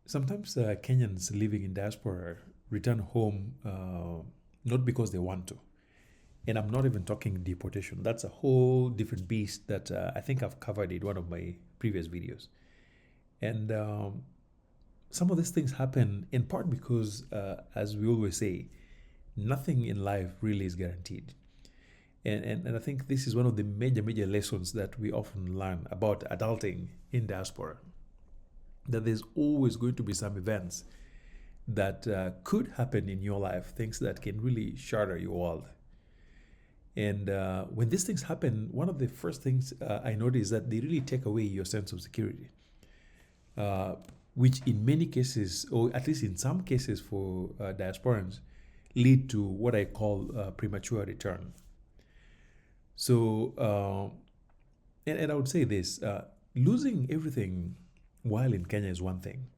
Sometimes Kenyans living in diaspora return home not because they want to. And I'm not even talking deportation. That's a whole different beast that I think I've covered in one of my previous videos. And some of these things happen in part because, as we always say, nothing in life really is guaranteed. And I think this is one of the major lessons that we often learn about adulting in diaspora, that there's always going to be some events that could happen in your life, things that can really shatter your world. And when these things happen, one of the first things I notice is that they really take away your sense of security, which in many cases, or at least in some cases for diasporans, lead to what I call premature return. So, and I would say this, losing everything while in Kenya is one thing,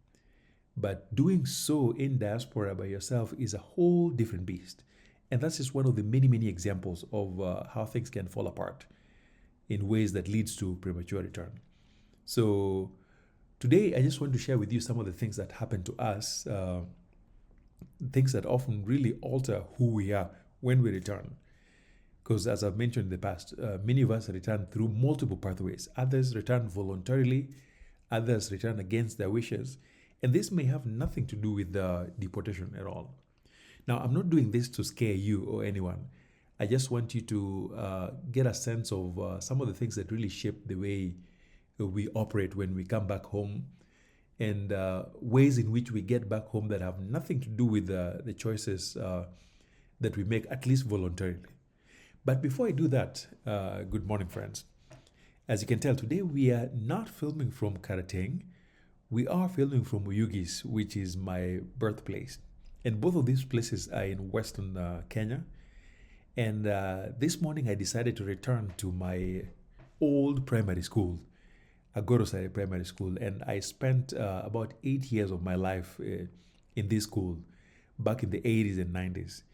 but doing so in diaspora by yourself is a whole different beast. And that's just one of the many examples of how things can fall apart in ways that leads to premature return. So today, I just want to share with you some of the things that happen to us, things that often really alter who we are when we return. Because as I've mentioned in the past, many of us return through multiple pathways. Others return voluntarily, others return against their wishes. And this may have nothing to do with deportation at all. Now, I'm not doing this to scare you or anyone. I just want you to get a sense of some of the things that really shape the way we operate when we come back home, and ways in which we get back home that have nothing to do with the choices that we make, at least voluntarily. But before I do that, good morning, friends. As you can tell, today we are not filming from Karateng. We are filming from Uyugis, which is my birthplace. And both of these places are in Western Kenya. And this morning I decided to return to my old primary school, Agorosari Primary School. And I spent about 8 years of my life in this school back in the 80s and 90s.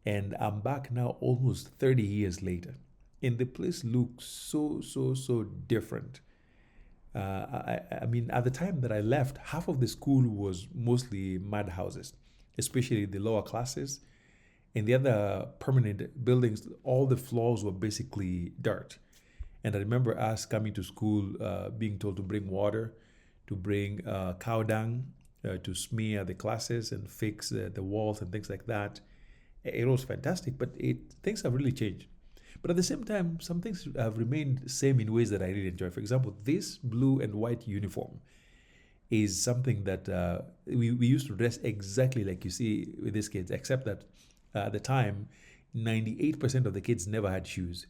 And I'm back now almost 30 years later. And the place looks so different. I mean, at the time that I left, half of the school was mostly mud houses, especially the lower classes. And the other permanent buildings, all the floors were basically dirt. And I remember us coming to school being told to bring water, to bring cow dung, to smear the classes and fix the walls and things like that. It was fantastic, but things have really changed. But at the same time, some things have remained same in ways that I really enjoy. For example, this blue and white uniform is something that we used to dress exactly like you see with these kids, except that at the time, 98% of the kids never had shoes.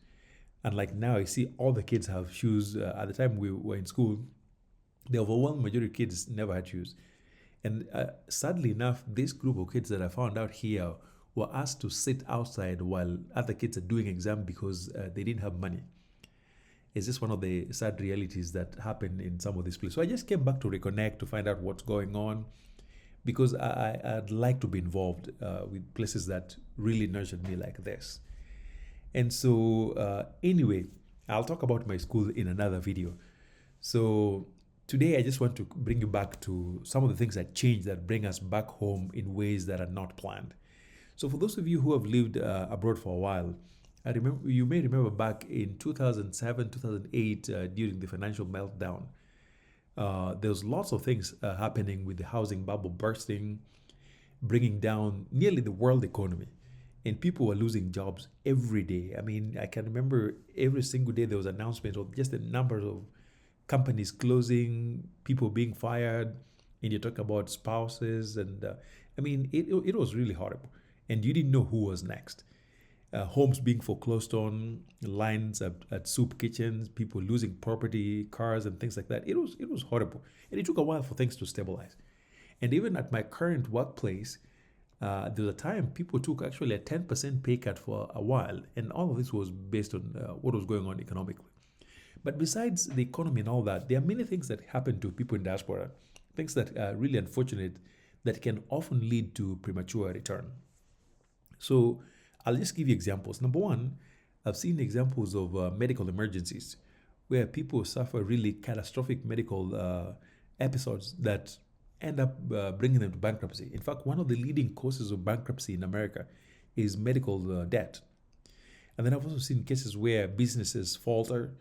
Unlike now, I see all the kids have shoes. At the time we were in school, the overwhelming majority of kids never had shoes. And sadly enough, this group of kids that I found out here were asked to sit outside while other kids are doing exam because they didn't have money. It's just one of the sad realities that happen in some of these places. So I just came back to reconnect, to find out what's going on, because I'd like to be involved with places that really nurtured me like this. And so anyway, I'll talk about my school in another video. So today I just want to bring you back to some of the things that change, that bring us back home in ways that are not planned. So for those of you who have lived abroad for a while, you may remember back in 2007, 2008, during the financial meltdown, there was lots of things happening with the housing bubble bursting, bringing down nearly the world economy. And people were losing jobs every day. I mean, I can remember every single day there was announcements of just the numbers of companies closing, people being fired, and you talk about spouses. And I mean, it was really horrible. And you didn't know who was next. Homes being foreclosed on, lines at soup kitchens, people losing property, cars, and things like that. It was horrible. And it took a while for things to stabilize. And even at my current workplace, there was a time people took actually a 10% pay cut for a while. And all of this was based on what was going on economically. But besides the economy and all that, there are many things that happen to people in diaspora, things that are really unfortunate that can often lead to premature return. So I'll just give you examples. Number one, I've seen examples of medical emergencies where people suffer really catastrophic medical episodes that end up bringing them to bankruptcy. In fact, one of the leading causes of bankruptcy in America is medical debt. And then I've also seen cases where businesses falter,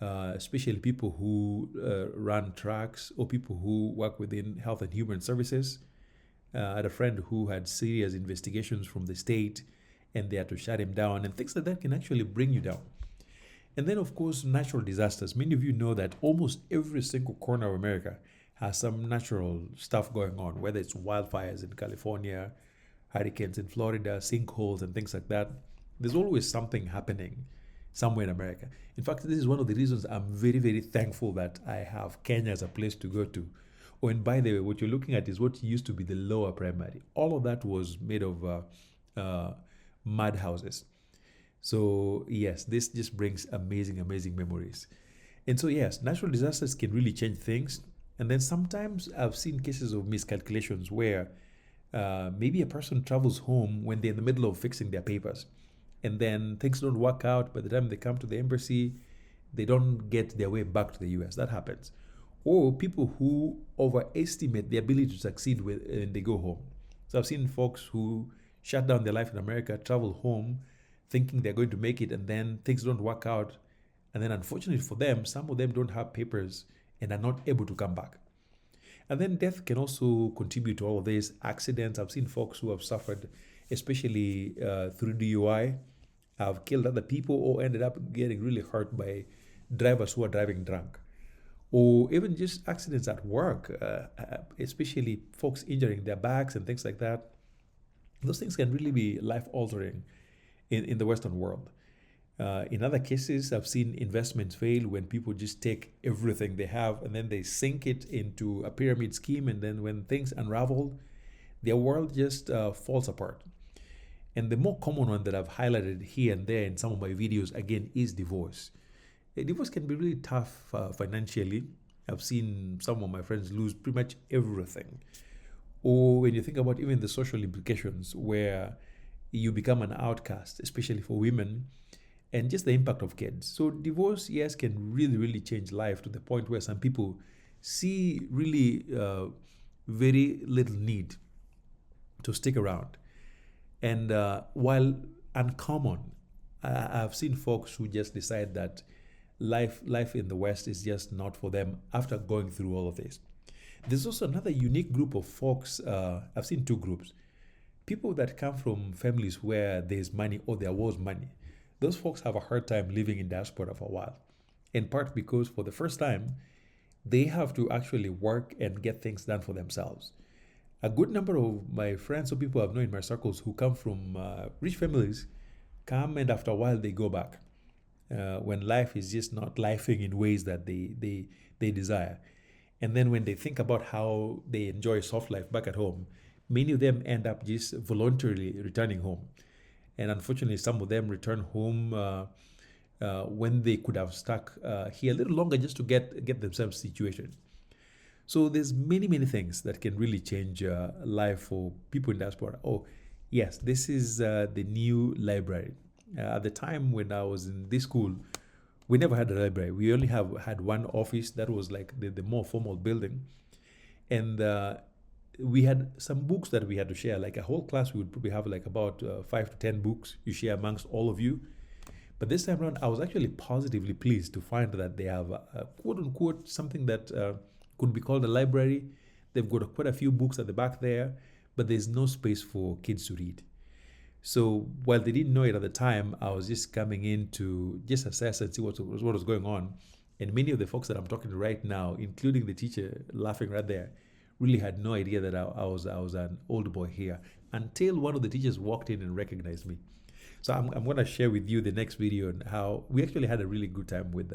especially people who run trucks or people who work within health and human services. I had a friend who had serious investigations from the state and they had to shut him down, and things like that can actually bring you down. And then, of course, natural disasters. Many of you know that almost every single corner of America has some natural stuff going on, whether it's wildfires in California, hurricanes in Florida, sinkholes, and things like that. There's always something happening somewhere in America. In fact, this is one of the reasons I'm very, very thankful that I have Kenya as a place to go to. Oh, and by the way, what you're looking at is what used to be the lower primary. All of that was made of mud houses. So yes, this just brings amazing, amazing memories. And so yes, natural disasters can really change things. And then sometimes I've seen cases of miscalculations where maybe a person travels home when they're in the middle of fixing their papers. And then things don't work out. By the time they come to the embassy, they don't get their way back to the US. That happens. Or people who overestimate the ability to succeed when they go home. So I've seen folks who shut down their life in America, travel home, thinking they're going to make it, and then things don't work out. And then unfortunately for them, some of them don't have papers and are not able to come back. And then death can also contribute to all of this. Accidents, I've seen folks who have suffered, especially through DUI, have killed other people or ended up getting really hurt by drivers who are driving drunk. Or even just accidents at work, especially folks injuring their backs and things like that. Those things can really be life-altering in the Western world. In other cases, I've seen investments fail when people just take everything they have and then they sink it into a pyramid scheme, and then when things unravel, their world just falls apart. And the more common one that I've highlighted here and there in some of my videos, again, is divorce. A divorce can be really tough financially. I've seen some of my friends lose pretty much everything. Or when you think about even the social implications where you become an outcast, especially for women, and just the impact of kids. So divorce, yes, can really, really change life to the point where some people see really very little need to stick around. And while uncommon, I've seen folks who just decide that life in the West is just not for them after going through all of this. There's also another unique group of folks. I've seen two groups. People that come from families where there's money or there was money. Those folks have a hard time living in diaspora for a while. In part because for the first time, they have to actually work and get things done for themselves. A good number of my friends or people I've known in my circles who come from rich families come, and after a while they go back when life is just not lifing in ways that they desire. And then when they think about how they enjoy soft life back at home, many of them end up just voluntarily returning home. And unfortunately, some of them return home when they could have stuck here a little longer just to get themselves situated. So there's many, many things that can really change life for people in diaspora. Oh, yes, this is the new library. At the time when I was in this school, we never had a library. We only had one office that was like the more formal building. And we had some books that we had to share. Like a whole class, we would probably have like about 5 to 10 books you share amongst all of you. But this time around, I was actually positively pleased to find that they have quote unquote something that could be called a library. They've got quite a few books at the back there, but there's no space for kids to read. So while they didn't know it at the time, I was just coming in to just assess and see what was going on. And many of the folks that I'm talking to right now, including the teacher laughing right there, really had no idea that I was an old boy here until one of the teachers walked in and recognized me. So I'm going to share with you the next video on how we actually had a really good time with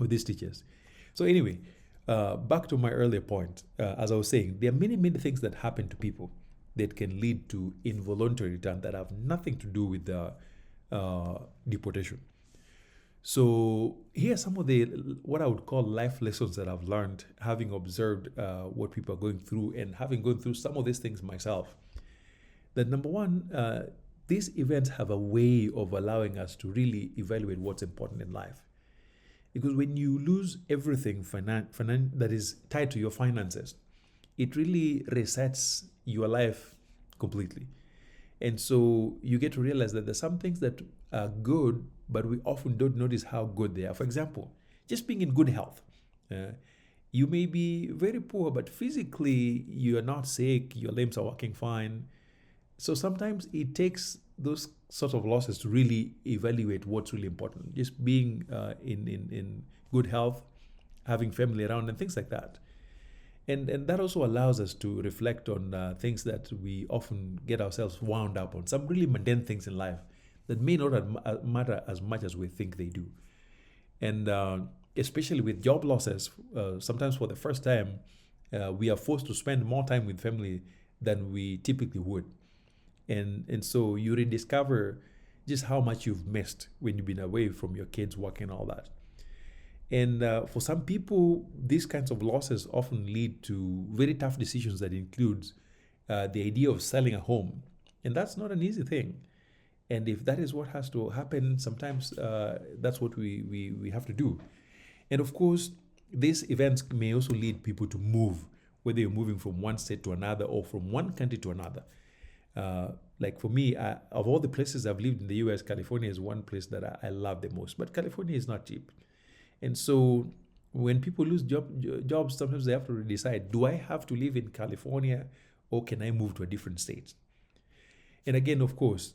these teachers. So anyway, back to my earlier point, as I was saying, there are many, many things that happen to people that can lead to involuntary return that have nothing to do with deportation. So here are some of the what I would call life lessons that I've learned having observed what people are going through and having gone through some of these things myself. That number one, these events have a way of allowing us to really evaluate what's important in life. Because when you lose everything that is tied to your finances, it really resets your life completely. And so you get to realize that there's some things that are good, but we often don't notice how good they are. For example, just being in good health. You may be very poor, but physically you are not sick, your limbs are working fine. So sometimes it takes those sorts of losses to really evaluate what's really important. Just being in good health, having family around, and things like that. And that also allows us to reflect on things that we often get ourselves wound up on, some really mundane things in life that may not matter as much as we think they do. And especially with job losses, sometimes for the first time, we are forced to spend more time with family than we typically would. And so you rediscover just how much you've missed when you've been away from your kids, working, and all that. And for some people, these kinds of losses often lead to very tough decisions that includes the idea of selling a home. And that's not an easy thing. And if that is what has to happen, sometimes that's what we have to do. And of course, these events may also lead people to move, whether you're moving from one state to another or from one country to another. Like for me, of all the places I've lived in the US, California is one place that I love the most. But California is not cheap. And so when people lose jobs, sometimes they have to decide, do I have to live in California or can I move to a different state? And again, of course,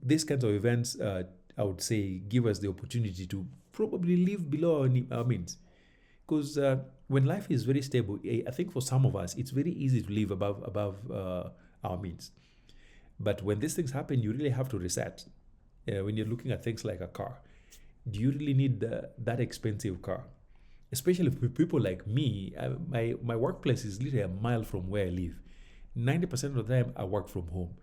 these kinds of events, I would say, give us the opportunity to probably live below our means. Because when life is very stable, I think for some of us, it's very easy to live above our means. But when these things happen, you really have to reset. When you're looking at things like a car, do you really need that expensive car? Especially for people like me, my workplace is literally a mile from where I live. 90% of the time, I work from home.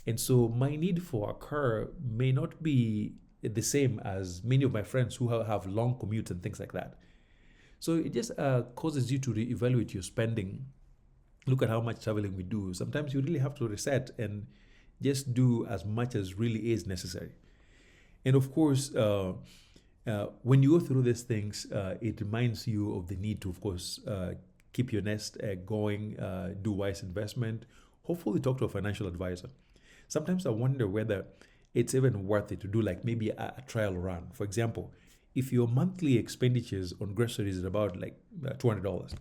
And so my need for a car may not be the same as many of my friends who have long commutes and things like that. So it just causes you to reevaluate your spending. Look at how much traveling we do. Sometimes you really have to reset and just do as much as really is necessary. And of course, when you go through these things, it reminds you of the need to, of course, keep your nest going, do wise investment, hopefully talk to a financial advisor. Sometimes I wonder whether it's even worth it to do like maybe a trial run. For example, if your monthly expenditures on groceries is about like $200,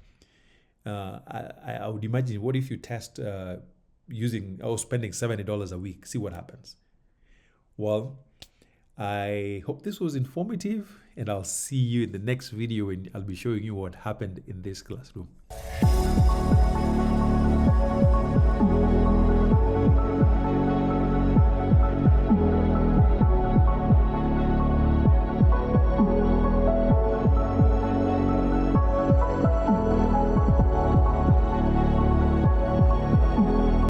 I would imagine, what if you test using or spending $70 a week, see what happens? Well, I hope this was informative, and I'll see you in the next video, and I'll be showing you what happened in this classroom.